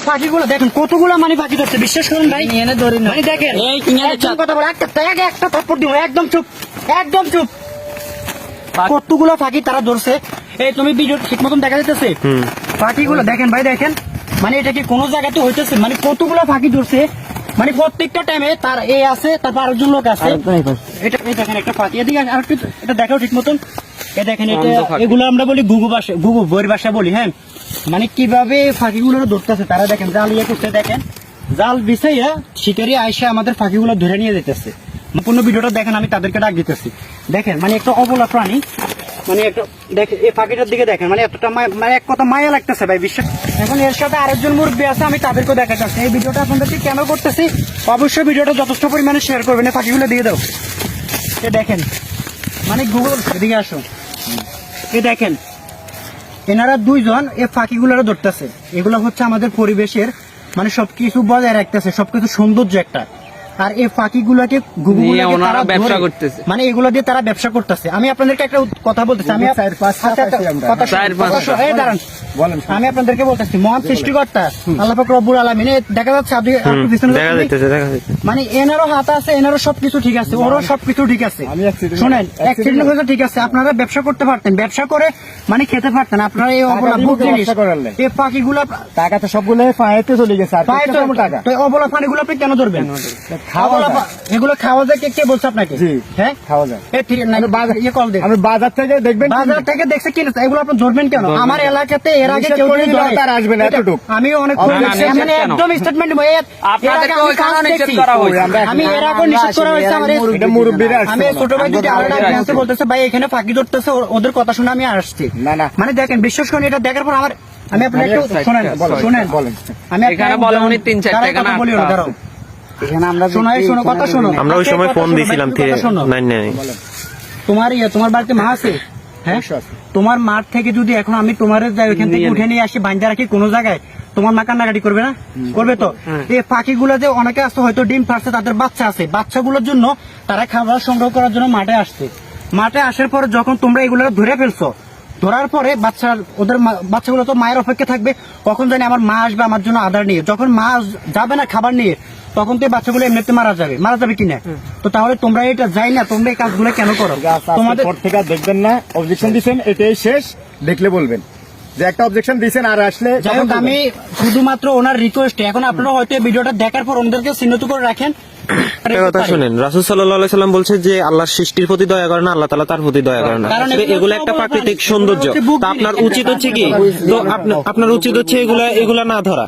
পাখিগুলো দেখেন কতগুলো মানে পাখি ধরছে, বিশ্বাস করুন ভাই। মানে দেখেন কথা বলে একটা থাপ্পড় দিব, একদম চুপ, একদম চুপ। কতগুলো পাখি তারা ধরছে, এই তুমি ভিডিও ঠিক মতন দেখা যাচ্ছে পাখিগুলো দেখেন ভাই, দেখেন মানে এটা কি কোনো জায়গাতে হইতেছে, মানে কতগুলো পাখি ধরছে, মানে প্রত্যেকটা টাইমে তার এ আছে, তারপর আরেকজন লোক আছে। এটা দেখেন একটা পাখি, এদিকে আর একটু এটা দেখাও ঠিক মতন। এ দেখেন এটা, এগুলো আমরা বলি ঘুঘু বইয়ের ভাষা বলি, হ্যাঁ। মানে কিভাবে পাখিগুলো ধরতেছে তারা, দেখেন জাল ইয়ে করতে, দেখেন জাল বিছাইয়া শিকারি আইসা আমাদের পাখিগুলো ধরে নিয়ে যেতেছে। সম্পূর্ণ ভিডিওটা দেখেন, আমি তাদেরকে ডাক দিতেছি। দেখেন মানে একটা অবলা প্রাণী, মানে একটা দেখেন এই পাখিটার দিকে দেখেন, মানে এতটা মানে এক কথা মায়া লাগতেছে ভাই, বিশ্বাস। এখন এর সাথে আরেকজন মুরব্বী আছে, আমি তাদেরকে দেখাতে চাচ্ছি। এই ভিডিওটা আপনাদেরকে কেন করতেছি, অবশ্যই ভিডিওটা যথেষ্ট পরিমাণে শেয়ার করবেন। এই পাখিগুলো দিয়ে দাও। এ দেখেন মানে গুগল এদিকে আসো, এ দেখেন এনারা দুইজন এই পাখিগুলোরা ধরতেছে। এগুলো হচ্ছে আমাদের পরিবেশের মানে সবকিছু বজায় রাখতেছে, সবকিছু সৌন্দর্য একটা। আর এই পাখিগুলোকে ব্যবসা করতেছে, মানে এগুলো দিয়ে তারা ব্যবসা করতেছে। আমি আপনাদেরকে একটা কথা বলতেছি, আমি আমি আপনাদেরকে বলতেছি, মহান সৃষ্টিকর্তা আল্লাহ পাক রব্বুল আলামিন, দেখা যাচ্ছে মানে এনারও হাত আছে, এনারও সবকিছু ঠিক আছে, ওরও সবকিছু ঠিক আছে। শোনেন, অ্যাক্সিডেন্ট হয়েছে ঠিক আছে, আপনারা ব্যবসা করতে পারতেন, ব্যবসা করে মানে খেতে পারতেন। আপনারা এই অবলা এই পাখিগুলো টাকা তো সবগুলো পায়েতে চলে গেছে, অবলা পানিগুলো আপনি কেন ধরবেন? এগুলো খাওয়া যায়, কে বলছে আপনাকে? হ্যাঁ খাওয়া যায়। আমি বাজার থেকে দেখবেন, বাজার থেকে দেখছে কিনে, এগুলো আপনি ধরবেন কেন? আমার এলাকাতে এর আগে কেউ আসবে না, এতটুকু আমি অনেক একদম স্টেটমেন্ট, আমি এর আগে নিষেধ করা হয়েছে। আমি ছোট ভাই যদি আলাদা বলতেছে, ভাই এখানে ফাঁকি ধরতেছে, ওদের কথা শুনে আমি আসছি। মানে দেখেন, বিশ্বাস করেন, এটা দেখার পর আমার, আমি আপনার একটু শোনেন, আমি বলি না, দাঁড়াও। আমরা ওই সময় ফোন দিয়েছিলাম, তোমার বাড়িতে মা আছে? হ্যাঁ, তোমার মাঠ থেকে যদি এখন আমি তোমার ওইখান থেকে উঠে নিয়ে আসি বাঁধা রাখি কোনো জায়গায়, তোমার মা কান্নাকাটি করবে না? করবে তো। এই পাখিগুলো যে অনেকে আসছে, হয়তো ডিম পারছে, তাদের বাচ্চা আছে, বাচ্চাগুলোর জন্য তারা খাবার সংগ্রহ করার জন্য মাঠে আসছে। মাঠে আসার পরে যখন তোমরা এগুলো ধরে ফেলছো, ধরার পরে ওদের বাচ্চাগুলো তো মায়ের অপেক্ষা থাকবে, কখন জানি আমার মা আসবে আমার জন্য আদার নিয়ে। যখন মা যাবে না খাবার নিয়ে, তখন তো বাচ্চাগুলো এমনিতে মারা যাবে কিনা? তো তাহলে তোমরা এটা যাই না, তোমরা এই কাজগুলো কেন করো? তোমাদের থেকে দেখবেন না, অবজেকশন দিচ্ছেন, এটাই শেষ, দেখলে বলবেন যে একটা অবজেকশন দিচ্ছেন। আর আসলে যাই হোক, আমি শুধুমাত্র ওনার রিকোয়েস্টে, এখন আপনারা হয়তো ভিডিওটা দেখার পর ওনাদেরকে চিহ্নিত করে রাখেন। কথা শুনেন, রাসূল সাল্লাল্লাহু আলাইহি সাল্লাম বলছে যে আল্লাহর সৃষ্টির প্রতি দয়া করে না, আল্লাহ তাআলা তার প্রতি দয়া করে না। এগুলো একটা প্রাকৃতিক সৌন্দর্য, তা আপনার উচিত হচ্ছে কি, তো আপনার উচিত হচ্ছে এগুলা না ধরা।